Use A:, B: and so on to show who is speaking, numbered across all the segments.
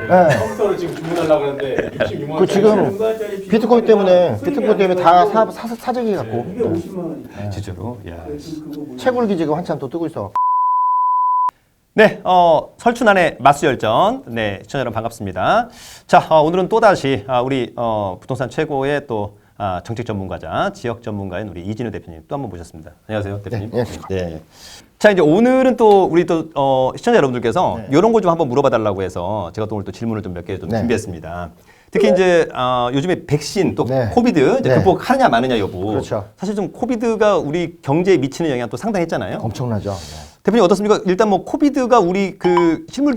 A: 네.
B: 컴퓨터를 지금 주문하려고 하는데 66만 원.
A: 그 지금 비트코인 때문에 다 사재기 갖고
C: 이게 50만 원이에요.
B: 진짜로? 야.
A: 채굴기 지금 한참 또 뜨고 있어.
B: 네, 설춘환의 마수열전. 네, 시청자 여러분 반갑습니다. 자, 오늘은 또다시 우리 부동산 최고의 또 정책 전문가자, 지역 전문가인 우리 이진우 대표님 또 한 번 모셨습니다. 안녕하세요, 대표님.
A: 네,
B: 네. 자, 이제 오늘은 또 우리 또 시청자 여러분들께서 이런 거 좀 한번 물어봐 달라고 해서 제가 또 오늘 또 질문을 좀 몇 개 좀 준비했습니다. 특히 이제 요즘에 백신 또 코비드 이제 극복하느냐 마느냐 여부.
A: 그렇죠.
B: 사실 좀 코비드가 우리 경제에 미치는 영향 또 상당했잖아요.
A: 엄청나죠.
B: 대표님 어떻습니까? 일단 뭐 코비드가 우리 그 실물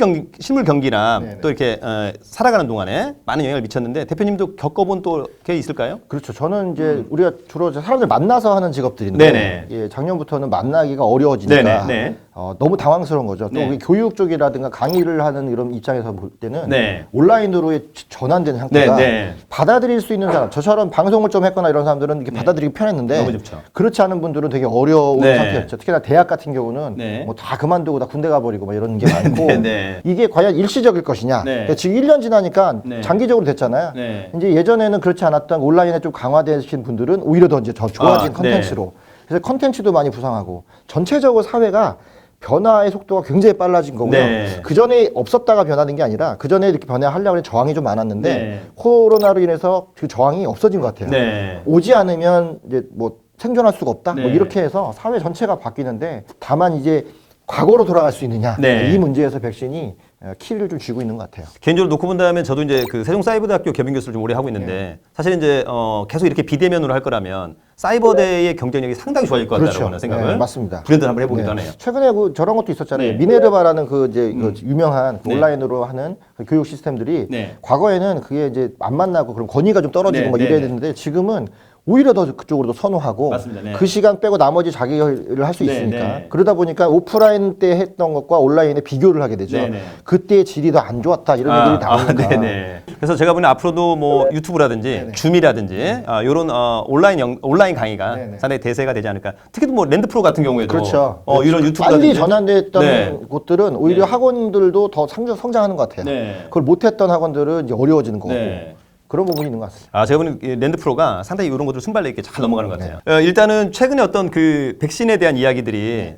B: 경기나 또 이렇게 살아가는 동안에 많은 영향을 미쳤는데 대표님도 겪어본 또 게 있을까요?
A: 그렇죠. 저는 이제 우리가 주로 사람들 만나서 하는 직업들인데
B: 네네.
A: 예, 작년부터는 만나기가 어려워지니까
B: 네네.
A: 너무 당황스러운 거죠. 또
B: 네.
A: 우리 교육 쪽이라든가 강의를 하는 이런 입장에서 볼 때는
B: 네.
A: 온라인으로 전환된 상태가
B: 네.
A: 받아들일 수 있는 사람, 저처럼 방송을 좀 했거나 이런 사람들은 이렇게 받아들이기 편했는데
B: 너무 좋죠.
A: 그렇지 않은 분들은 되게 어려운
B: 네.
A: 상태였죠. 특히나 대학 같은 경우는
B: 네.
A: 뭐 다 그만두고 다 군대 가버리고 뭐 이런 게 많고
B: 네.
A: 이게 과연 일시적일 것이냐.
B: 네.
A: 그러니까 지금 1년 지나니까
B: 네.
A: 장기적으로 됐잖아요.
B: 네.
A: 이제 예전에는 그렇지 않았던 온라인에 좀 강화되신 분들은 오히려 더 이제 더 좋아진 컨텐츠로. 그래서 컨텐츠도 많이 부상하고 전체적으로 사회가 변화의 속도가 굉장히 빨라진 거고요.
B: 네.
A: 그 전에 없었다가 변화된 게 아니라 그 전에 이렇게 변화하려고 하는 저항이 좀 많았는데
B: 네.
A: 코로나로 인해서 그 저항이 없어진 것 같아요.
B: 네.
A: 오지 않으면 이제 뭐 생존할 수가 없다. 뭐
B: 네.
A: 이렇게 해서 사회 전체가 바뀌는데 다만 이제 과거로 돌아갈 수 있느냐.
B: 네.
A: 이 문제에서 백신이 키를 좀 쥐고 있는 것 같아요.
B: 개인적으로 놓고 본다면 저도 이제 그 세종사이버대학교 겸임 교수를 좀 오래 하고 있는데 사실 이제 계속 이렇게 비대면으로 할 거라면 사이버대의 경쟁력이 상당히 좋아질 것 같다는
A: 그렇죠.
B: 생각을
A: 네, 맞습니다.
B: 브랜드를 한번 해보기도 하네요.
A: 최근에 저런 것도 있었잖아요.
B: 네.
A: 미네르바라는 그 이제 그 유명한 그
B: 네.
A: 온라인으로 하는 그 교육 시스템들이
B: 네.
A: 과거에는 그게 이제 안 만나고 그럼 권위가 좀 떨어지고
B: 네,
A: 막
B: 네,
A: 이래야
B: 네.
A: 되는데 지금은 오히려 더 그쪽으로 더 선호하고
B: 맞습니다. 네.
A: 그 시간 빼고 나머지 자기 일을 할 수
B: 네,
A: 있으니까
B: 네.
A: 그러다 보니까 오프라인 때 했던 것과 온라인에 비교를 하게 되죠.
B: 네, 네.
A: 그때의 질이 더 안 좋았다 이런 얘기들이 나오니까
B: 네네. 그래서 제가 보는 앞으로도 뭐 유튜브라든지 줌이라든지 이런 온라인 강의가
A: 네네.
B: 상당히 대세가 되지 않을까. 특히 또 뭐 랜드프로 같은 경우에도
A: 그렇죠.
B: 이런 유튜브
A: 빨리 전환됐던
B: 네.
A: 곳들은 오히려
B: 네.
A: 학원들도 더 성장하는 것 같아요.
B: 네.
A: 그걸 못했던 학원들은 이제 어려워지는 거고
B: 네.
A: 그런 부분이 있는 것 같습니다.
B: 제가 보는 이 랜드프로가 상당히 이런 것들 순발력 있게 잘 넘어가는 것 같아요. 일단은 최근에 어떤 그 백신에 대한 이야기들이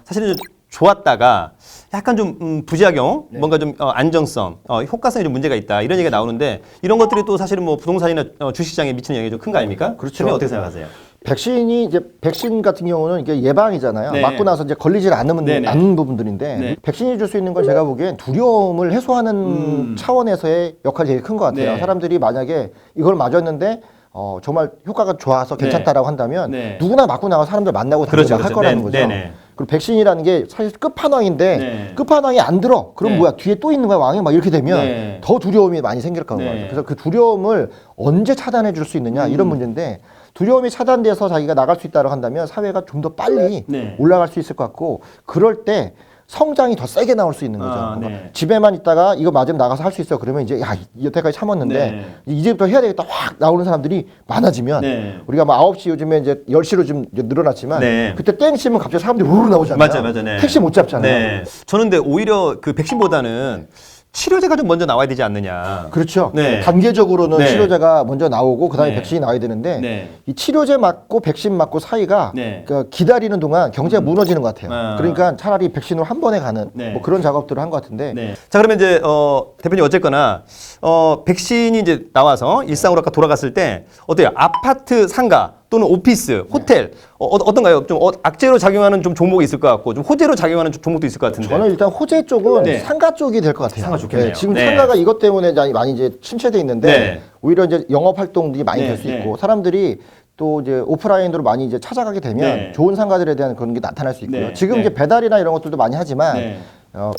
B: 사실은 좀 좋았다가 약간 좀 부작용, 뭔가 좀 안정성, 효과성이 좀 문제가 있다 이런 얘기가 나오는데 이런 것들이 또 사실은 뭐 부동산이나 주식시장에 미치는 영향이 좀 큰 거 아닙니까?
A: 그렇죠.
B: 대표님 어떻게 생각하세요?
A: 백신 같은 경우는 이게 예방이잖아요.
B: 네.
A: 맞고 나서 이제 걸리지
B: 네네.
A: 않는 부분들인데
B: 네.
A: 백신이 줄 수 있는 건 제가 보기엔 두려움을 해소하는 차원에서의 역할이 제일 큰 것 같아요.
B: 네.
A: 사람들이 만약에 이걸 맞았는데 정말 효과가 좋아서 괜찮다라고 한다면
B: 네.
A: 누구나 맞고 나가 사람들 만나고 다니고 할 거라는 거죠.
B: 네네.
A: 그리고 백신이라는 게 사실 끝판왕인데
B: 네.
A: 끝판왕이 안 들어. 그럼
B: 네.
A: 뭐야 뒤에 또 있는 거야 왕이 막 이렇게 되면
B: 네.
A: 더 두려움이 많이 생길 거예요.
B: 네.
A: 그래서 그 두려움을 언제 차단해 줄 수 있느냐 이런 문제인데 두려움이 차단돼서 자기가 나갈 수 있다고 한다면 사회가 좀 더 빨리
B: 네.
A: 올라갈 수 있을 것 같고 그럴 때 성장이 더 세게 나올 수 있는 거죠. 그러니까
B: 네.
A: 집에만 있다가 이거 맞으면 나가서 할 수 있어. 그러면 이제 야 여태까지 참았는데
B: 네.
A: 이제부터 해야 되겠다 확 나오는 사람들이 많아지면
B: 네.
A: 우리가 뭐 9시 요즘에 이제 10시로 좀 이제 늘어났지만
B: 네.
A: 그때 땡 치면 갑자기 사람들이 우르르 나오잖아요.
B: 맞아요. 네.
A: 택시 못 잡잖아요.
B: 네. 저는 근데 오히려 그 백신보다는 치료제가 좀 먼저 나와야 되지 않느냐.
A: 그렇죠.
B: 네.
A: 단계적으로는
B: 네.
A: 치료제가 먼저 나오고 그다음에
B: 네.
A: 백신이 나와야 되는데
B: 네.
A: 이 치료제 맞고 백신 맞고 사이가
B: 네.
A: 그 기다리는 동안 경제가 무너지는 것 같아요. 그러니까 차라리 백신으로 한 번에 가는
B: 네.
A: 뭐 그런 작업들을 한 것 같은데
B: 네. 자 그러면 이제 대표님 어쨌거나 백신이 이제 나와서 일상으로 아까 돌아갔을 때 어때요? 아파트 상가 또는 오피스, 호텔 어떤가요? 좀 악재로 작용하는 좀 종목이 있을 것 같고 좀 호재로 작용하는 종목도 있을 것 같은데.
A: 저는 일단 호재 쪽은
B: 네.
A: 상가 쪽이 될 것 같아요.
B: 상가 좋겠네요.
A: 지금
B: 네.
A: 상가가 이것 때문에 많이 이제 침체돼 있는데
B: 네.
A: 오히려 이제 영업 활동들이 많이
B: 네.
A: 될 수
B: 네.
A: 있고 사람들이 또 이제 오프라인으로 많이 이제 찾아가게 되면
B: 네.
A: 좋은 상가들에 대한 그런 게 나타날 수 있고요.
B: 네.
A: 지금
B: 네.
A: 이제 배달이나 이런 것들도 많이 하지만
B: 네.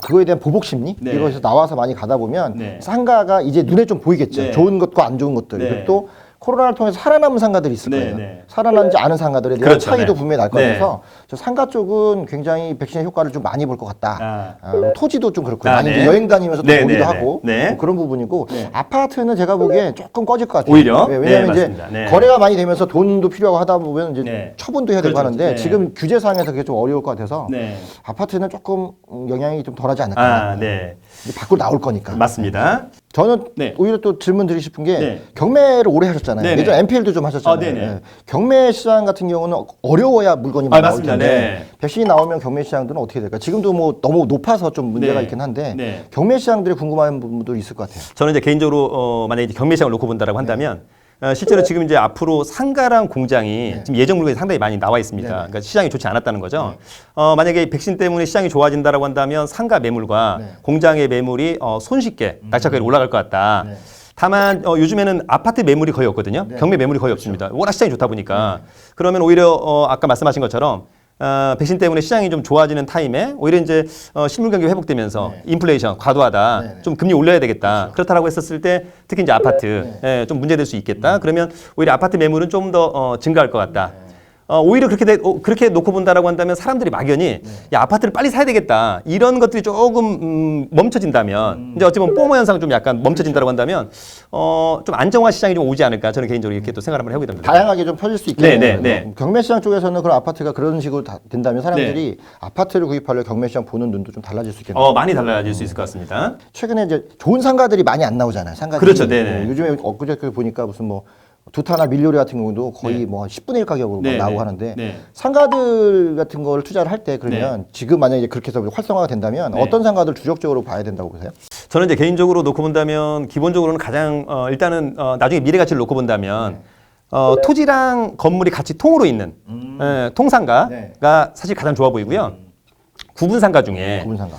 A: 그거에 대한 보복 심리
B: 네.
A: 이것에서 나와서 많이 가다 보면
B: 네.
A: 상가가 이제 눈에 좀 보이겠죠.
B: 네.
A: 좋은 것과 안 좋은 것들.
B: 네.
A: 그리고 또 코로나를 통해서 살아남은 상가들이 있을
B: 네,
A: 거예요.
B: 네.
A: 살아남지 않은 상가들에 대한
B: 그렇죠,
A: 차이도
B: 네.
A: 분명히 날
B: 네.
A: 거라서 저 상가 쪽은 굉장히 백신의 효과를 좀 많이 볼 것 같다. 토지도 좀 그렇고요. 많이
B: 네.
A: 여행 다니면서 또
B: 네,
A: 보기도
B: 네,
A: 하고
B: 네.
A: 뭐 그런 부분이고
B: 네.
A: 아파트는 제가 보기엔 조금 꺼질 것 같아요.
B: 오히려?
A: 네, 왜냐하면
B: 네,
A: 이제
B: 맞습니다. 네.
A: 거래가 많이 되면서 돈도 필요하고 하다 보면 이제
B: 네.
A: 처분도 해야 되고
B: 그렇죠,
A: 하는데
B: 네.
A: 지금 규제상에서 그게 좀 어려울 것 같아서
B: 네.
A: 아파트는 조금 영향이 좀 덜하지 않을까.
B: 네.
A: 이제 밖으로 나올 거니까.
B: 맞습니다.
A: 저는
B: 네.
A: 오히려 또 질문 드리고 싶은 게
B: 네.
A: 경매를 오래 하셨잖아요.
B: 네네.
A: 예전 MPL도 좀 하셨잖아요.
B: 네네.
A: 네. 경매 시장 같은 경우는 어려워야 물건이 많이 나올
B: 맞습니다.
A: 텐데
B: 네.
A: 백신이 나오면 경매 시장들은 어떻게 될까요? 지금도 뭐 너무 높아서 좀 문제가
B: 네.
A: 있긴 한데
B: 네.
A: 경매 시장들이 궁금한 부분도 있을 것 같아요.
B: 저는 이제 개인적으로 만약에 이제 경매 시장을 놓고 본다라고 한다면 실제로 지금 이제 앞으로 상가랑 공장이 지금 예정 물건이 상당히 많이 나와 있습니다.
A: 네네.
B: 그러니까 시장이 좋지 않았다는 거죠. 만약에 백신 때문에 시장이 좋아진다라고 한다면 상가 매물과
A: 네.
B: 공장의 매물이 손쉽게 낙찰가율이 올라갈 것 같다.
A: 네.
B: 다만 요즘에는 아파트 매물이 거의 없거든요.
A: 네.
B: 경매 매물이 거의 없습니다. 워낙 시장이 좋다 보니까 그러면 오히려 아까 말씀하신 것처럼 백신 때문에 시장이 좀 좋아지는 타임에 오히려 이제 실물 경기 회복되면서 인플레이션 과도하다,
A: 네, 네.
B: 좀 금리 올려야 되겠다. 그렇다라고 했었을 때 특히 이제 아파트 좀 문제될 수 있겠다. 그러면 오히려 아파트 매물은 좀 더 증가할 것 같다. 오히려 그렇게 놓고 본다라고 한다면 사람들이 막연히 야, 아파트를 빨리 사야 되겠다. 이런 것들이 조금 멈춰진다면 이제 어찌 보면 뽀모 현상 좀 약간 멈춰진다라고 한다면 좀 안정화 시장이 좀 오지 않을까. 저는 개인적으로 이렇게 또 생각을 한번 해보게 됩니다.
A: 다양하게 좀 펴질 수 있겠네요.
B: 네, 네, 네.
A: 경매 시장 쪽에서는 그런 아파트가 그런 식으로 된다면 사람들이 아파트를 구입하려 경매 시장 보는 눈도 좀 달라질 수 있겠네요.
B: 많이 달라질 수 있을 것 같습니다.
A: 최근에 이제 좋은 상가들이 많이 안 나오잖아요. 상가들이.
B: 그렇죠, 네네.
A: 요즘에 엊그저께 보니까 무슨 뭐 두타나 밀요리 같은 경우도 거의
B: 네.
A: 뭐 10분의 1 가격으로
B: 네,
A: 나오고
B: 네.
A: 하는데
B: 네.
A: 상가들 같은 걸 투자를 할 때 그러면 지금 만약에 이제 그렇게 해서 활성화가 된다면
B: 네.
A: 어떤 상가들 주력적으로 봐야 된다고 보세요?
B: 저는 이제 개인적으로 놓고 본다면 기본적으로는 가장 일단은 나중에 미래 가치를 놓고 본다면 토지랑 건물이 같이 통으로 있는 통상가가
A: 네.
B: 사실 가장 좋아 보이고요. 구분 상가 중에
A: 구분 상가.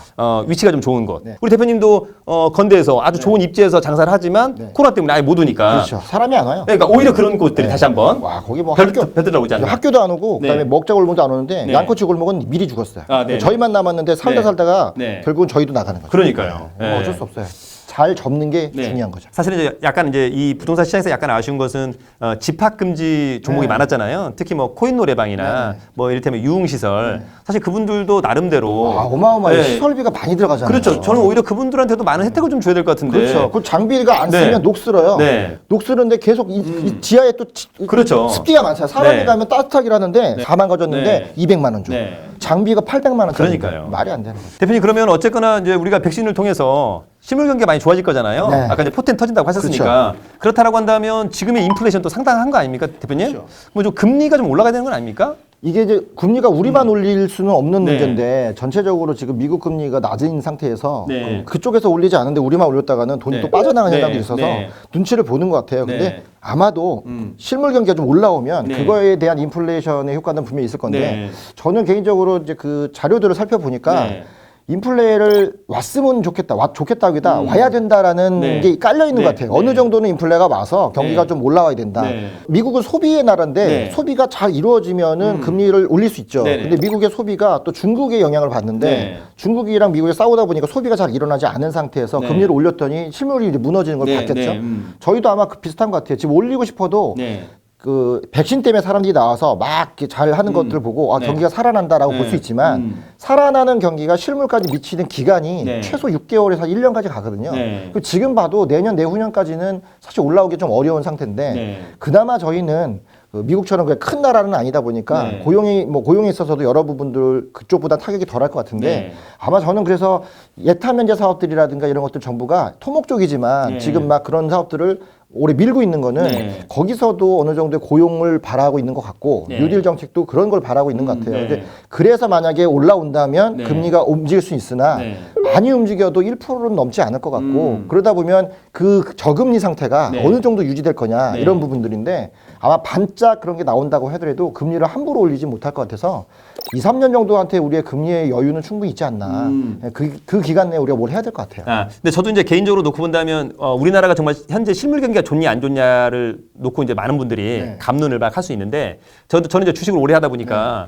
B: 위치가 좀 좋은 곳.
A: 네.
B: 우리 대표님도 건대에서 아주 좋은 입지에서 장사를 하지만 코로나 때문에 아예 못 오니까.
A: 그렇죠. 사람이 안 와요.
B: 그러니까 오히려 그런 곳들이 다시 한번
A: 와 거기 뭐
B: 별들 오지 않나.
A: 학교도 안 오고
B: 네.
A: 그다음에 먹자 골목도 안 오는데
B: 네.
A: 양꼬치 골목은 미리 죽었어요.
B: 네.
A: 저희만 남았는데 살다
B: 네.
A: 살다가
B: 네.
A: 결국은 저희도 나가는 거죠.
B: 그러니까요.
A: 뭐
B: 네.
A: 어쩔 수 없어요. 잘 접는 게
B: 네.
A: 중요한 거죠.
B: 사실은 이제 약간 이제 이 부동산 시장에서 약간 아쉬운 것은 집합 금지 종목이
A: 네.
B: 많았잖아요. 특히 뭐 코인 노래방이나 뭐 이를테면 유흥시설. 사실 그분들도 나름대로
A: 어마어마해요.
B: 네.
A: 시설비가 많이 들어가잖아요.
B: 그렇죠. 저는 오히려 그분들한테도 많은 혜택을 좀 줘야 될 것 같은데.
A: 그렇죠. 그 장비가 안
B: 네.
A: 쓰면 녹슬어요.
B: 네.
A: 녹슬는데 계속 이 지하에 또
B: 그렇죠.
A: 습기가 많잖아요. 사람이
B: 네.
A: 가면 따뜻하기로 하는데 4만 가졌는데
B: 네.
A: 200만 원 줘.
B: 네.
A: 장비가 800만 원.
B: 그러니까요.
A: 말이 안 되는 거죠.
B: 대표님 그러면 어쨌거나 이제 우리가 백신을 통해서 실물 경기가 많이 좋아질 거잖아요.
A: 네.
B: 아까 이제 포텐 터진다고 하셨으니까 그렇다라고 한다면 지금의 인플레이션도 상당한 거 아닙니까, 대표님?
A: 그렇죠.
B: 뭐 좀 금리가 좀 올라가야 되는 건 아닙니까?
A: 이게 이제 금리가 우리만 올릴 수는 없는
B: 네.
A: 문제인데 전체적으로 지금 미국 금리가 낮은 상태에서
B: 네.
A: 그쪽에서 올리지 않은데 우리만 올렸다가는 돈이
B: 네.
A: 또 빠져나가는
B: 네.
A: 현상도 있어서
B: 네.
A: 눈치를 보는 것 같아요. 근데
B: 네.
A: 아마도 실물 경기가 좀 올라오면
B: 네.
A: 그거에 대한 인플레이션의 효과는 분명히 있을 건데
B: 네.
A: 저는 개인적으로 이제 그 자료들을 살펴보니까
B: 네.
A: 인플레를 왔으면 좋겠다, 좋겠다기보다 와야 된다라는
B: 네.
A: 게 깔려 있는
B: 네.
A: 것 같아요.
B: 네.
A: 어느 정도는 인플레가 와서 경기가
B: 네.
A: 좀 올라와야 된다.
B: 네.
A: 미국은 소비의 나라인데
B: 네.
A: 소비가 잘 이루어지면은 금리를 올릴 수 있죠.
B: 네네.
A: 근데 미국의 소비가 또 중국의 영향을 받는데
B: 네.
A: 중국이랑 미국이 싸우다 보니까 소비가 잘 일어나지 않은 상태에서
B: 네.
A: 금리를 올렸더니 실물이 이제 무너지는 걸
B: 네.
A: 봤겠죠.
B: 네.
A: 저희도 아마 비슷한 것 같아요. 지금 올리고 싶어도
B: 네.
A: 그 백신 때문에 사람들이 나와서 막 이렇게 잘 하는 것들을 보고
B: 네.
A: 경기가 살아난다라고
B: 네.
A: 볼 수 있지만 살아나는 경기가 실물까지 미치는 기간이
B: 네.
A: 최소 6개월에서 1년까지 가거든요.
B: 네.
A: 그 지금 봐도 내년 내후년까지는 사실 올라오기 좀 어려운 상태인데
B: 네.
A: 그나마 저희는 그 미국처럼 큰 나라는 아니다 보니까
B: 네.
A: 고용에 있어서도 여러 부분들 그쪽보다 타격이 덜할 것 같은데
B: 네.
A: 아마 저는 그래서 예타면제 사업들이라든가 이런 것들 정부가 토목 쪽이지만
B: 네.
A: 지금 막 그런 사업들을 오래 밀고 있는 거는
B: 네.
A: 거기서도 어느 정도의 고용을 바라고 있는 것 같고
B: 네.
A: 뉴딜 정책도 그런 걸 바라고 있는 것 같아요.
B: 네.
A: 근데 그래서 만약에 올라온다면
B: 네.
A: 금리가 움직일 수 있으나
B: 네.
A: 많이 움직여도 1%는 넘지 않을 것 같고 그러다 보면 그 저금리 상태가
B: 네.
A: 어느 정도 유지될 거냐
B: 네.
A: 이런 부분들인데 아마 반짝 그런 게 나온다고 하더라도 금리를 함부로 올리지 못할 것 같아서 2, 3년 정도한테 우리의 금리의 여유는 충분히 있지 않나. 그 기간 내에 우리가 뭘 해야 될 것 같아요.
B: 근데 저도 이제 개인적으로 놓고 본다면 우리나라가 정말 현재 실물 경기가 좋냐 안 좋냐를 놓고 이제 많은 분들이
A: 네.
B: 감론을 막 할 수 있는데 저는 이제 주식을 오래 하다 보니까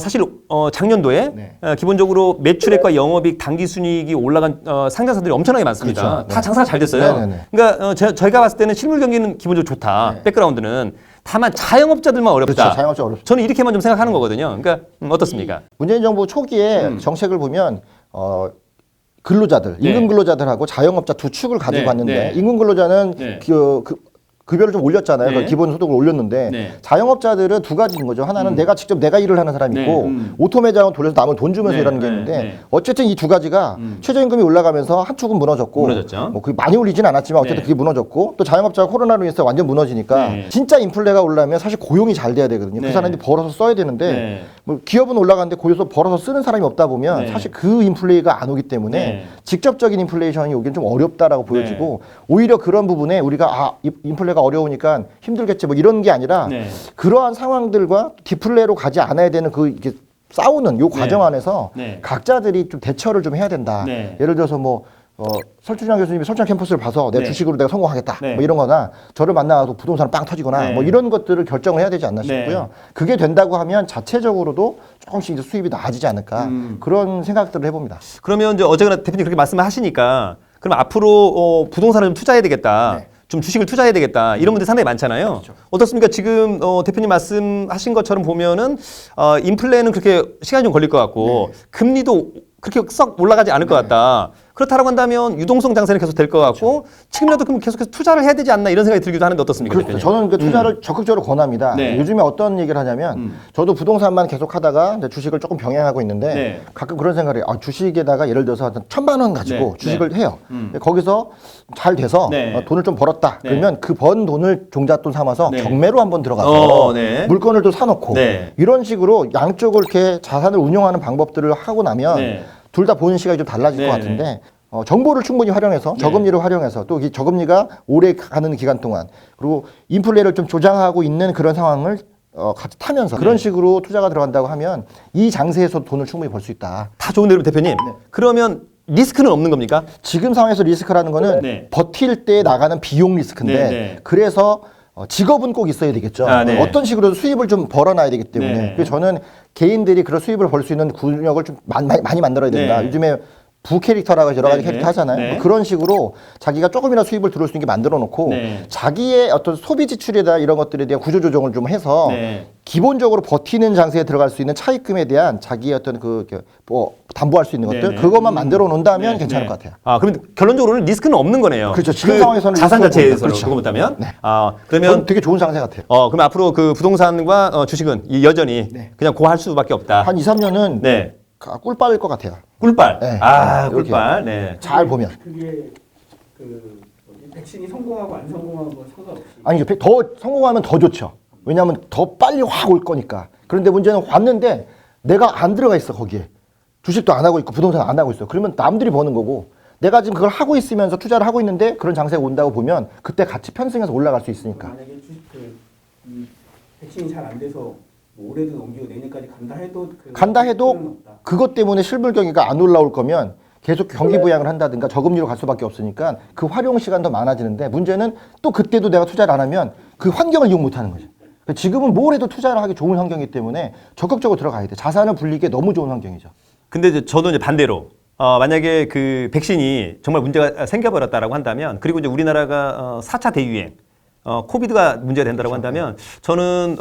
B: 사실 작년도에
A: 네.
B: 기본적으로 매출액과 영업이익, 당기순이익이 올라간 상장사들이 엄청나게 많습니다.
A: 그렇죠.
B: 다 장사가 잘 됐어요.
A: 네네네.
B: 그러니까 저희가 봤을 때는 실물 경기는 기본적으로 좋다.
A: 네.
B: 백그라운드는 다만 자영업자들만 어렵다.
A: 그렇죠. 자영업자 어렵죠.
B: 저는 이렇게만 좀 생각하는 거거든요. 그러니까 어떻습니까?
A: 문재인 정부 초기에 정책을 보면 근로자들,
B: 네.
A: 임금 근로자들하고 자영업자 두 축을 가지고
B: 네.
A: 갔는데
B: 네.
A: 임금 근로자는
B: 네.
A: 급여를 좀 올렸잖아요.
B: 네.
A: 그 기본 소득을 올렸는데
B: 네.
A: 자영업자들은 두 가지인 거죠. 하나는 내가 직접 내가 일을 하는 사람이 있고 오토 매장을 돌려서 남을 돈 주면서
B: 네.
A: 일하는 게
B: 네.
A: 있는데
B: 네.
A: 어쨌든 이 두 가지가 최저임금이 올라가면서 한 축은 무너졌고
B: 무너졌죠.
A: 뭐 그게 많이 올리진 않았지만 어쨌든
B: 네.
A: 그게 무너졌고 또 자영업자가 코로나로 인해서 완전 무너지니까
B: 네.
A: 진짜 인플레가 올라면 사실 고용이 잘 돼야 되거든요.
B: 네.
A: 그 사람들이 벌어서 써야 되는데
B: 네.
A: 뭐 기업은 올라가는데 고여서 벌어서 쓰는 사람이 없다 보면
B: 네.
A: 사실 그 인플레이가 안 오기 때문에
B: 네.
A: 직접적인 인플레이션이 오기는 좀 어렵다라고 보여지고 오히려 그런 부분에 우리가 인플레가 어려우니까 힘들겠지 뭐 이런 게 아니라
B: 네.
A: 그러한 상황들과 디플레로 가지 않아야 되는 그 이게 싸우는 요 과정
B: 네.
A: 안에서
B: 네.
A: 각자들이 좀 대처를 좀 해야 된다.
B: 네.
A: 예를 들어서 뭐 설춘장 교수님이 설춘 캠퍼스를 봐서 내
B: 네.
A: 주식으로 내가 성공하겠다
B: 네.
A: 뭐 이런 거나 저를 만나서 부동산 빵 터지거나
B: 네.
A: 뭐 이런 것들을 결정을 해야 되지 않나
B: 네.
A: 싶고요. 그게 된다고 하면 자체적으로도 조금씩 이제 수입이 나아지지 않을까 그런 생각들을 해봅니다.
B: 그러면 이제 어제나 대표님 그렇게 말씀을 하시니까 그럼 앞으로 부동산을 좀 투자해야 되겠다.
A: 네.
B: 좀 주식을 투자해야 되겠다. 이런 분들이 상당히 많잖아요. 어떻습니까? 지금 대표님 말씀하신 것처럼 보면은 인플레는 그렇게 시간이 좀 걸릴 것 같고 금리도 그렇게 썩 올라가지 않을 것 같다. 그렇다라고 한다면 유동성 장세는 계속 될 것 같고 지금이라도 그럼 계속해서 투자를 해야 되지 않나 이런 생각이 들기도 하는데 어떻습니까?
A: 그렇죠.
B: 대표님?
A: 저는 그 투자를 적극적으로 권합니다.
B: 네.
A: 요즘에 어떤 얘기를 하냐면 저도 부동산만 계속 하다가 이제 주식을 조금 병행하고 있는데
B: 네.
A: 가끔 그런 생각을 해요. 주식에다가 예를 들어서 한 1,000만 원 가지고
B: 네.
A: 주식을 해요. 거기서 잘 돼서
B: 네.
A: 돈을 좀 벌었다.
B: 네.
A: 그러면 그 번 돈을 종잣돈 삼아서
B: 네.
A: 경매로 한번 들어가서
B: 네.
A: 물건을 또 사놓고
B: 네.
A: 이런 식으로 양쪽을 이렇게 자산을 운용하는 방법들을 하고 나면
B: 네.
A: 둘 다 보는 시각이 좀 달라질
B: 네.
A: 것 같은데 정보를 충분히 활용해서 저금리를 활용해서 또 이 저금리가 오래 가는 기간 동안 그리고 인플레를 좀 조장하고 있는 그런 상황을 같이 타면서 그런 식으로 투자가 들어간다고 하면 이 장세에서 돈을 충분히 벌 수 있다.
B: 다 좋은데 대표님. 그러면 리스크는 없는 겁니까?
A: 지금 상황에서 리스크라는 거는
B: 네.
A: 버틸 때 나가는 비용 리스크인데
B: 네, 네.
A: 그래서 직업은 꼭 있어야 되겠죠.
B: 아, 네.
A: 어떤 식으로든 수입을 좀 벌어놔야 되기 때문에
B: 네.
A: 그래서 저는 개인들이 그런 수입을 벌 수 있는 군역을 좀 많이 만들어야 된다.
B: 네.
A: 요즘에 부캐릭터라고 여러 가지
B: 네,
A: 캐릭터
B: 네.
A: 하잖아요.
B: 네.
A: 뭐 그런 식으로 자기가 조금이나 수입을 들어올 수 있는 게 만들어 놓고
B: 네.
A: 자기의 어떤 소비 지출에다 이런 것들에 대한 구조 조정을 좀 해서
B: 네.
A: 기본적으로 버티는 장세에 들어갈 수 있는 차입금에 대한 자기의 어떤 뭐 담보할 수 있는
B: 네,
A: 것들
B: 네.
A: 그것만 만들어 놓는다면
B: 네,
A: 괜찮을
B: 네.
A: 것 같아요.
B: 아, 그러면 결론적으로는 리스크는 없는 거네요.
A: 그렇죠. 지금 상황에서는
B: 자산
A: 리스크가
B: 자체에서
A: 없는 거죠.
B: 그거 못하면.
A: 네.
B: 그러면
A: 저는 되게 좋은 상세 같아요.
B: 그럼 앞으로 그 부동산과 주식은 여전히
A: 네.
B: 그냥 고할 수밖에 없다.
A: 한 2, 3년은
B: 네.
A: 꿀 빠질 것 같아요.
B: 꿀빨.
A: 네. 이렇게.
B: 꿀빨. 네.
A: 잘 보면.
C: 그게 백신이 성공하고 안 성공하고 상관없이
A: 아니 더 성공하면 더 좋죠. 왜냐하면 더 빨리 확 올 거니까. 그런데 문제는 왔는데 내가 안 들어가 있어 거기에. 주식도 안 하고 있고 부동산 안 하고 있어. 그러면 남들이 버는 거고 내가 지금 그걸 하고 있으면서 투자를 하고 있는데 그런 장세가 온다고 보면 그때 같이 편승해서 올라갈 수 있으니까.
C: 만약에 이 백신이 잘 안 돼서 뭐 올해도 넘기고 내년까지 간다 해도 없다.
A: 그것 때문에 실물 경기가 안 올라올 거면 계속 경기 부양을 한다든가 저금리로 갈 수밖에 없으니까 그 활용 시간도 많아지는데 문제는 또 그때도 내가 투자를 안 하면 그 환경을 이용 못 하는 거죠. 지금은 뭘 해도 투자를 하기 좋은 환경이기 때문에 적극적으로 들어가야 돼. 자산을 불리기에 너무 좋은 환경이죠.
B: 근데 이제 저도 이제 반대로 만약에 그 백신이 정말 문제가 생겨버렸다라고 한다면 그리고 이제 우리나라가 4차 대유행 코비드가 문제가 된다고 한다면 저는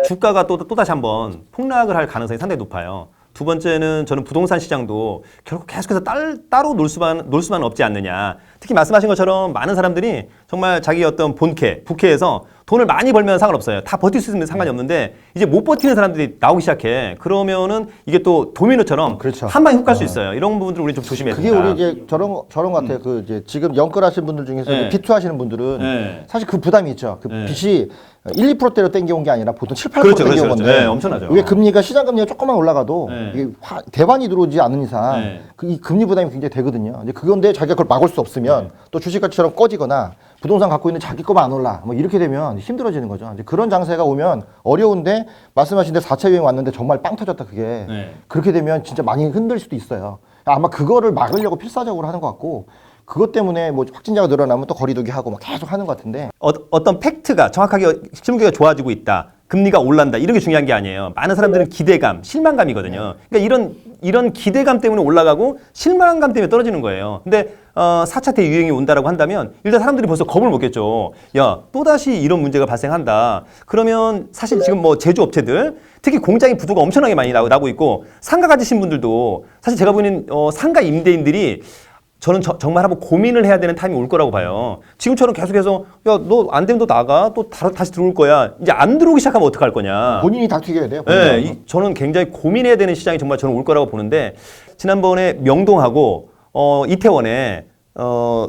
B: 주가가 또 다시 한번 폭락을 할 가능성이 상당히 높아요. 두 번째는 저는 부동산 시장도 결국 계속해서 따로 놀 수만 없지 않느냐. 특히 말씀하신 것처럼 많은 사람들이 정말 자기 어떤 본캐, 부캐에서 돈을 많이 벌면 상관없어요. 다 버틸 수 있으면 상관이 없는데 이제 못 버티는 사람들이 나오기 시작해. 그러면은 이게 또 도미노처럼
A: 그렇죠.
B: 한 방에 훅 갈 수 있어요. 이런 부분들 우리 좀 조심해야
A: 그게
B: 됩니다.
A: 우리 이제 저런 것 같아요. 그 이제 지금 연끌하시는 분들 중에서
B: 네.
A: 비투 하시는 분들은
B: 네.
A: 사실 그 부담이 있죠. 그
B: 네.
A: 빚이 1, 2%대로 땡겨온 게 아니라 보통 7, 8%
B: 그렇죠,
A: 땡겨온
B: 그렇죠.
A: 건데
B: 네, 엄청나죠.
A: 이게 금리가 시장 금리가 조금만 올라가도
B: 네.
A: 이게 대환이 들어오지 않는 이상
B: 네.
A: 이 금리 부담이 굉장히 되거든요. 이제 그건데 자기가 그걸 막을 수 없으면
B: 네.
A: 또 주식가처럼 꺼지거나 부동산 갖고 있는 자기 거만 안 올라 뭐 이렇게 되면 힘들어지는 거죠. 이제 그런 장세가 오면 어려운데 말씀하신 대 4차 유행 왔는데 정말 빵 터졌다 그게
B: 네.
A: 그렇게 되면 진짜 많이 흔들 수도 있어요. 아마 그거를 막으려고 필사적으로 하는 것 같고 그것 때문에 뭐 확진자가 늘어나면 또 거리두기 하고 막 계속 하는 것 같은데
B: 어떤 팩트가 정확하게 실무기가 좋아지고 있다. 금리가 올란다 이런 게 중요한 게 아니에요. 많은 사람들은 기대감, 실망감이거든요. 그러니까 이런 기대감 때문에 올라가고 실망감 때문에 떨어지는 거예요. 근데 4차 대유행이 온다라고 한다면 일단 사람들이 벌써 겁을 먹겠죠. 야, 또다시 이런 문제가 발생한다. 그러면 사실 지금 뭐 제조업체들 특히 공장의 부도가 엄청나게 많이 나고 있고 상가 가지신 분들도 사실 제가 보는 상가 임대인들이 저는 정말 한번 고민을 해야 되는 타임이 올 거라고 봐요. 지금처럼 계속해서 야, 너 안 되면 너 나가. 또 다시 들어올 거야. 이제 안 들어오기 시작하면 어떡할 거냐.
A: 본인이 닥치게 돼요.
B: 네, 저는 굉장히 고민해야 되는 시장이 정말 저는 올 거라고 보는데 지난번에 명동하고 이태원에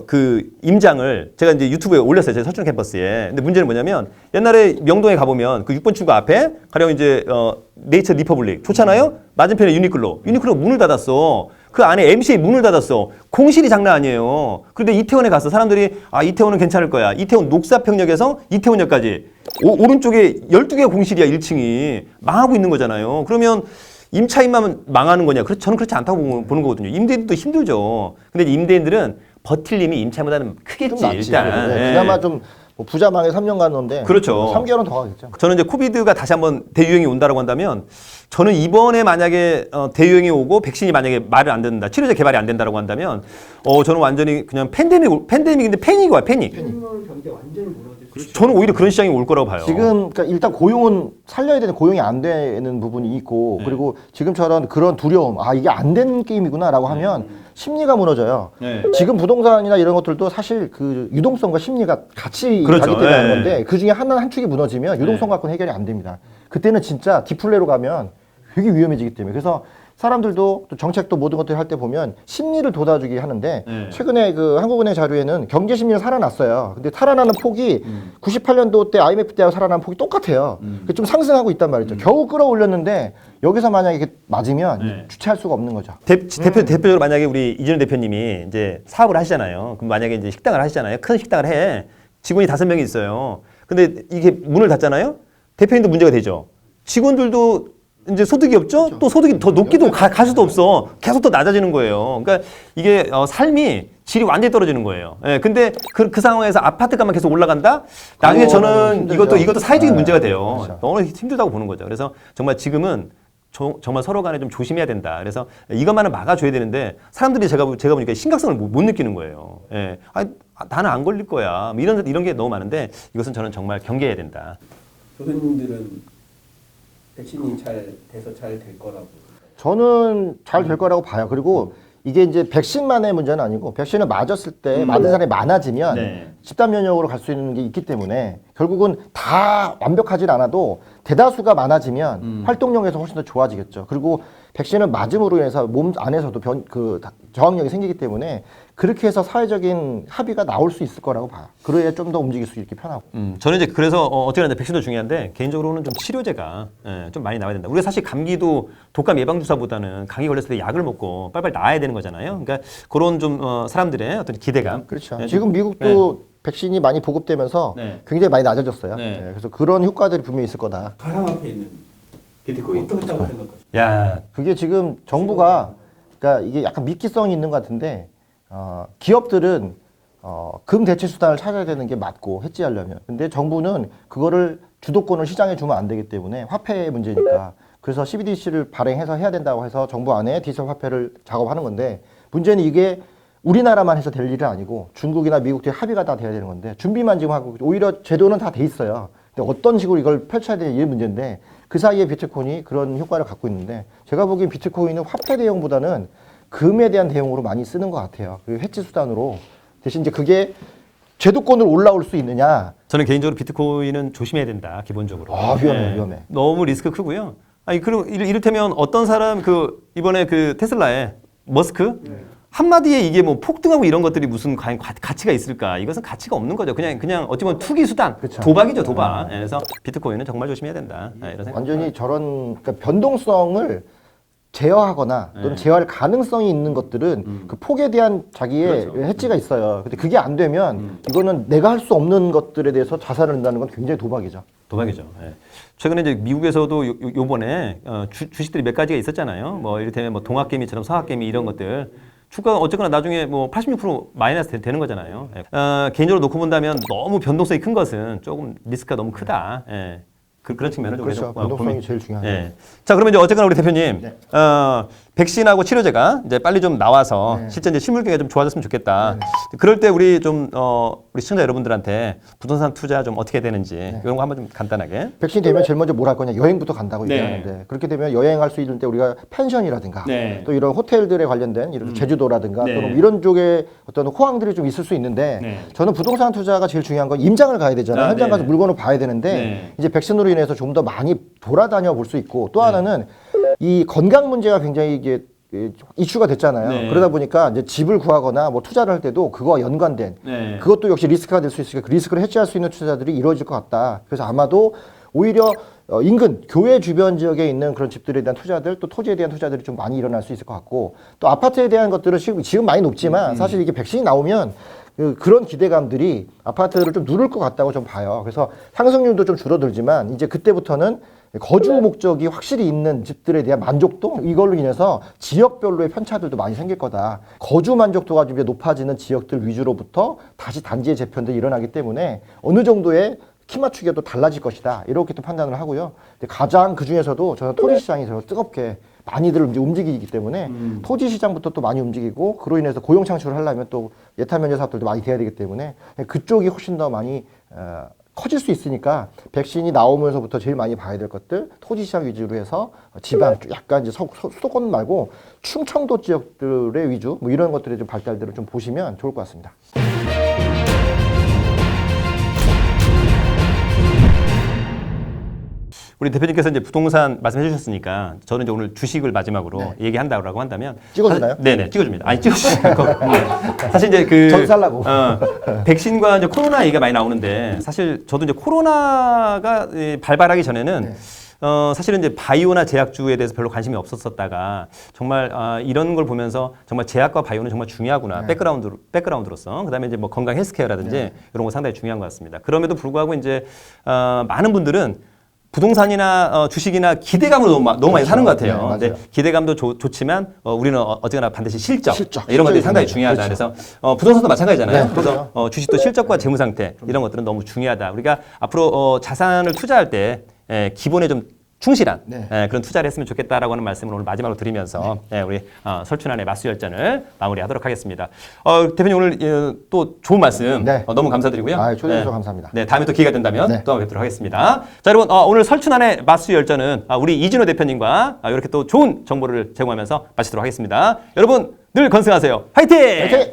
B: 그 임장을 제가 이제 유튜브에 올렸어요. 제 설정 캠퍼스에. 근데 문제는 뭐냐면 옛날에 명동에 가보면 그 6번 출구 앞에 가령 이제 네이처 리퍼블릭 좋잖아요. 맞은편에 유니클로 문을 닫았어. 그 안에 MCA 문을 닫았어. 공실이 장난 아니에요. 그런데 이태원에 가서 사람들이 이태원은 괜찮을 거야. 이태원 녹사평역에서 이태원역까지 오른쪽에 12개가 공실이야. 1층이 망하고 있는 거잖아요. 그러면 임차인만 망하는 거냐? 저는 그렇지 않다고 보는 거거든요. 임대인들도 힘들죠. 근데 임대인들은 버틸 힘이 임차인보다는 크겠지 일단.
A: 네. 그나마 좀 부자망에 3년 갔는데
B: 그렇죠.
A: 3개월은 더 가겠죠.
B: 저는 이제 코비드가 다시 한번 대유행이 온다라고 한다면 저는 이번에 만약에 대유행이 오고 백신이 만약에 말을 안 듣는다, 치료제 개발이 안 된다라고 한다면 저는 완전히 그냥 팬데믹인데 패닉이 와요. 패닉.
C: 생물 경제 완전히 무너질.
B: 저는 오히려 그런 시장이 올 거라고 봐요.
A: 지금 그러니까 일단 고용은 살려야 되는 고용이 안 되는 부분이 있고 그리고 지금처럼 그런 두려움 이게 안 되는 게임이구나라고 하면 심리가 무너져요.
B: 네.
A: 지금 부동산이나 이런 것들도 사실 그 유동성과 심리가 같이
B: 그렇죠.
A: 가기 때문에 하는
B: 네.
A: 건데 그 중에 한 축이 무너지면 유동성 갖고는 해결이 안 됩니다. 그때는 진짜 디플레로 가면 되게 위험해지기 때문에 그래서 사람들도 또 정책도 모든 것들 할 때 보면 심리를 돋아주기 하는데 최근에 그 한국은행 자료에는 경제 심리는 살아났어요. 근데 살아나는 폭이 98년도 때 IMF 때하고 살아나는 폭이 똑같아요. 좀 상승하고 있단 말이죠. 겨우 끌어올렸는데 여기서 만약에 이게 맞으면 주체할 수가 없는 거죠.
B: 대표적으로 만약에 우리 이준호 대표님이 이제 사업을 하시잖아요. 그럼 만약에 이제 식당을 하시잖아요. 큰 식당을 해. 직원이 5명이 있어요. 근데 이게 문을 닫잖아요. 대표님도 문제가 되죠. 직원들도 이제 소득이 없죠? 그렇죠. 또 소득이 더 높기도 갈 수도 없어. 계속 더 낮아지는 거예요. 그러니까 이게 삶이 질이 완전히 떨어지는 거예요. 예, 근데 그 상황에서 아파트값만 계속 올라간다? 나중에 저는 이것도 사회적인 문제가 돼요.
A: 그렇죠.
B: 너무 힘들다고 보는 거죠. 그래서 정말 지금은 정말 서로 간에 좀 조심해야 된다. 그래서 이것만은 막아줘야 되는데 사람들이 제가 보니까 심각성을 못 느끼는 거예요. 예. 나는 안 걸릴 거야. 뭐 이런 게 너무 많은데 이것은 저는 정말 경계해야 된다.
C: 교수님들은 백신이 잘 돼서 잘 될 거라고.
A: 저는 잘 될 거라고 봐요. 그리고 이게 이제 백신만의 문제는 아니고 백신을 맞았을 때 맞은 사람이 많아지면
B: 네.
A: 집단 면역으로 갈 수 있는 게 있기 때문에 결국은 다 완벽하진 않아도 대다수가 많아지면 활동력에서 훨씬 더 좋아지겠죠. 그리고 백신을 맞음으로 인해서 몸 안에서도 저항력이 생기기 때문에 그렇게 해서 사회적인 합의가 나올 수 있을 거라고 봐요. 그래야 좀 더 움직일 수 있게 편하고.
B: 저는 이제 그래서 어쨌든 백신도 중요한데 개인적으로는 좀 치료제가 좀 많이 나와야 된다. 우리가 사실 감기도 독감 예방 주사보다는 감기 걸렸을 때 약을 먹고 빨리빨리 나아야 되는 거잖아요. 그러니까 그런 좀 사람들의 어떤 기대감.
A: 그렇죠.
B: 네,
A: 지금 미국도 백신이 많이 보급되면서
B: 네.
A: 굉장히 많이 낮아졌어요.
B: 네.
A: 그래서 그런 효과들이 분명히 있을 거다.
C: 가상 앞에 있는 비트코인 어떻다고 생각하세요?
B: 야,
A: 그게 지금 정부가 그러니까 이게 약간 미끼성이 있는 것 같은데 기업들은 금 대체 수단을 찾아야 되는 게 맞고 해지하려면 근데 정부는 그거를 주도권을 시장에 주면 안 되기 때문에 화폐의 문제니까 그래서 CBDC를 발행해서 해야 된다고 해서 정부 안에 디지털 화폐를 작업하는 건데 문제는 이게 우리나라만 해서 될 일은 아니고 중국이나 미국도 합의가 다 돼야 되는 건데 준비만 지금 하고 오히려 제도는 다 돼 있어요. 근데 어떤 식으로 이걸 펼쳐야 되냐 이게 문제인데 그 사이에 비트코인이 그런 효과를 갖고 있는데 제가 보기엔 비트코인은 화폐 대용보다는 금에 대한 대용으로 많이 쓰는 것 같아요. 그 해지 수단으로 대신 이제 그게 제도권으로 올라올 수 있느냐?
B: 저는 개인적으로 비트코인은 조심해야 된다. 기본적으로.
A: 위험해.
B: 너무 리스크 크고요. 그리고 이를테면 어떤 사람 이번에 테슬라의 머스크 한마디에 이게 뭐 폭등하고 이런 것들이 무슨 과연 가치가 있을까? 이것은 가치가 없는 거죠. 그냥 어찌 보면 투기 수단,
A: 그쵸.
B: 도박이죠, 도박. 그래서 비트코인은 정말 조심해야 된다. 이런 생각.
A: 완전히 저런 그러니까 변동성을 제어하거나 또는 제어할 가능성이 있는 것들은 그 폭에 대한 자기의 해지가 있어요. 근데 그게 안 되면 이거는 내가 할 수 없는 것들에 대해서 자산을 낸다는 건 굉장히 도박이죠.
B: 도박이죠. 예. 최근에 이제 미국에서도 요번에 주식들이 몇 가지가 있었잖아요. 뭐 이를테면 뭐 동학개미처럼 서학개미 이런 것들. 주가가 어쨌거나 나중에 뭐 86% 마이너스 되는 거잖아요. 개인적으로 놓고 본다면 너무 변동성이 큰 것은 조금 리스크가 너무 크다. 그런 측면을 좀
A: 그렇죠. 변동성이 제일 중요하죠.
B: 예. 자, 그러면 이제 어쨌거나 우리 대표님,
A: 네.
B: 백신하고 치료제가 이제 빨리 좀 나와서
A: 네.
B: 실제 이제 실물 경기가 좀 좋아졌으면 좋겠다. 그럴 때 우리 좀 우리 시청자 여러분들한테 부동산 투자 좀 어떻게 되는지 이런 거 한번 좀 간단하게.
A: 백신이 되면 제일 먼저 뭘 할 거냐? 여행부터 간다고
B: 네.
A: 얘기하는데 그렇게 되면 여행할 수 있는 때 우리가 펜션이라든가
B: 네.
A: 또 이런 호텔들에 관련된 이런 제주도라든가
B: 네.
A: 또는 이런 쪽에 어떤 호황들이 좀 있을 수 있는데
B: 네.
A: 저는 부동산 투자가 제일 중요한 건 임장을 가야 되잖아요.
B: 아,
A: 현장
B: 네.
A: 가서 물건을 봐야 되는데
B: 네.
A: 이제 백신으로 인해서 좀 더 많이 돌아다녀 볼 수 있고 또 하나는 이 건강 문제가 굉장히 이게 이슈가 됐잖아요.
B: 네.
A: 그러다 보니까 이제 집을 구하거나 뭐 투자를 할 때도 그거와 연관된
B: 네.
A: 그것도 역시 리스크가 될 수 있으니까 그 리스크를 해지할 수 있는 투자들이 이루어질 것 같다. 그래서 아마도 오히려 인근 교외 주변 지역에 있는 그런 집들에 대한 투자들 또 토지에 대한 투자들이 좀 많이 일어날 수 있을 것 같고 또 아파트에 대한 것들은 지금 많이 높지만 사실 이게 백신이 나오면 그런 기대감들이 아파트를 좀 누를 것 같다고 좀 봐요. 그래서 상승률도 좀 줄어들지만 이제 그때부터는 거주 목적이 확실히 있는 집들에 대한 만족도 이걸로 인해서 지역별로의 편차들도 많이 생길 거다. 거주 만족도가 좀 높아지는 지역들 위주로부터 다시 단지의 재편들이 일어나기 때문에 어느 정도의 키 맞추기가 또 달라질 것이다. 이렇게 또 판단을 하고요. 근데 가장 그 중에서도 저는 토지 시장이 더 뜨겁게 많이들 움직이기 때문에 토지 시장부터 또 많이 움직이고 그로 인해서 고용 창출을 하려면 또 예타 면제 사업들도 많이 돼야 되기 때문에 그쪽이 훨씬 더 많이 커질 수 있으니까 백신이 나오면서부터 제일 많이 봐야 될 것들 토지 시장 위주로 해서 지방 약간 이제 수도권 말고 충청도 지역들의 위주 뭐 이런 것들의 좀 발달들을 좀 보시면 좋을 것 같습니다.
B: 우리 대표님께서 이제 부동산 말씀해 주셨으니까 저는 이제 오늘 주식을 마지막으로 얘기한다고 한다면
A: 찍어주나요?
B: 네네 찍어줍니다. 아니 찍어주시는 거 사실 이제 그
A: 전살라고.
B: 백신과 이제 코로나 얘기가 많이 나오는데 사실 저도 이제 코로나가 발발하기 전에는 사실은 이제 바이오나 제약주에 대해서 별로 관심이 없었었다가 정말 이런 걸 보면서 정말 제약과 바이오는 정말 중요하구나 백그라운드로서 그다음에 이제 뭐 건강 헬스케어라든지 이런 거 상당히 중요한 것 같습니다. 그럼에도 불구하고 이제 많은 분들은 부동산이나 주식이나 기대감으로 너무 많이 사는 것 같아요.
A: 네,
B: 근데
A: 맞아요.
B: 기대감도 좋지만 우리는 어쨌거나 반드시 실적
A: 실적.
B: 이런 것들이
A: 실적이
B: 상당히
A: 중요하죠.
B: 중요하다. 그래서 부동산도 마찬가지잖아요.
A: 네,
B: 그래서 주식도 실적과 재무 상태 이런 것들은 너무 중요하다. 우리가 앞으로 자산을 투자할 때 기본에 좀 충실한 그런 투자를 했으면 좋겠다라고 하는 말씀을 오늘 마지막으로 드리면서 우리 설춘환의 마수열전을 마무리하도록 하겠습니다. 대표님 오늘 또 좋은 말씀 너무 감사드리고요.
A: 초대해 주셔서 감사합니다.
B: 네, 다음에 또 기회가 된다면 또 한번 뵙도록 하겠습니다. 자, 여러분 오늘 설춘환의 마수열전은 우리 이진호 대표님과 이렇게 또 좋은 정보를 제공하면서 마치도록 하겠습니다. 여러분 늘 건승하세요. 화이팅!
A: 화이팅!